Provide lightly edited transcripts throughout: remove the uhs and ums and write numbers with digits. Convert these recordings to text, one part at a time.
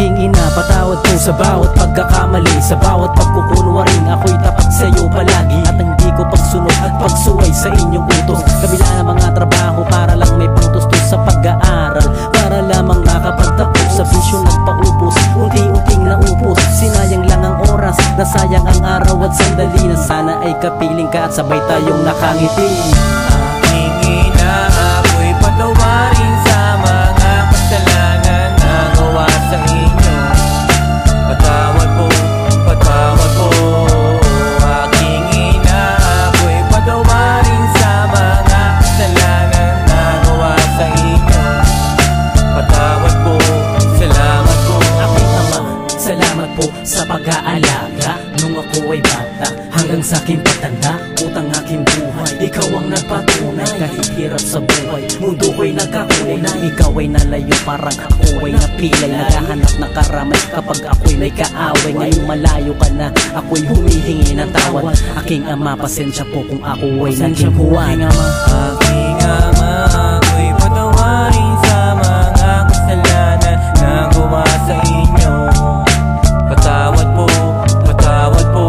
Aking ina, patawad po sa bawat pagkakamali, sa bawat pagkukunwaring. Ako'y tapat sa'yo palagi at hindi ko pagsunod at pagsuway sa inyong utos. Kabila ng mga trabaho para lang may pangtustos sa pag-aaral, para lamang makapagtapos sa bisyo nagpaupos. Unti-unting naupos, sinayang lang ang oras, nasayang ang araw at sandali na sana ay kapiling ka at sabay tayong nakangiti. Aking ina, ako'y patawarin sa mga kasalanan na gawa sa inyo. Patawad po, patawad po. Aking ina, ako'y patawarin sa mga kasalanan na gawa sa inyo. Patawad po, salamat po. Aking ama, salamat po sa pag-aalaga nung ako ay bata hanggang sa aking patanda. Utang aking buhay, ikaw ang nagpatunay. Kahit hirap sa buhay, mundo ko'y nagkakulay. Ikaw ay nalayo, parang ako ay napilay. Naghahanap ng karamay kapag ako'y may kaaway. Ngayong malayo ka na, ako'y humihingi ng tawad. Aking ama, pasensya po kung ako ay naging buwan. Aking ama, ako'y patawarin sa mga kasalanan na gawa sa inyo. Patawad po, patawad po.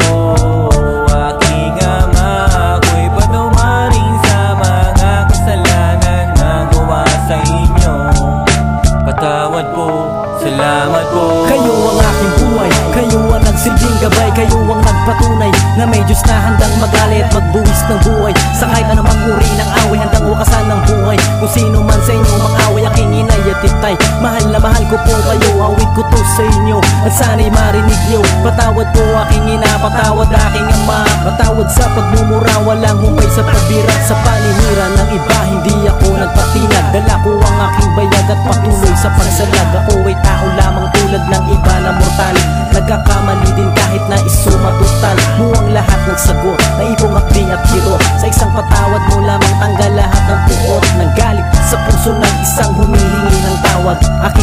Aking ama, ako'y patawarin sa mga kasalanan na gawa sa inyo. Patawad po, salamat po. Kayo ang aking buhay, kayo ang nagsilbing gabay, kayo ang nagpatunay na may Diyos na handang magali at magbuwis ng buhay. Sa kahit anumang uri ng away, handang wakasan ng buhay. Kung sino man sa inyo mang-away, aking inay at itay, mahal na mahal ko po kayo, awit ko to sa inyo at sana'y marinig nyo. Patawad po aking ina, patawad aking ama. Patawad sa pagmumura, walang humpay sa pagbira. Sa paninira ng iba, hindi ako nagpatinag. Dala ko ang aking bayag at patuloy sa pagsalag. Ako ay tao lamang tulad ng iba na mortal, nagkakamali din kahit na isumatutal mo ang lahat ng sagot na ibong akdi at hiro. Sa isang patawad mo lamang tanggal lahat ng tuot ng galit sa puso ng isang humihingi ng tawad. Aking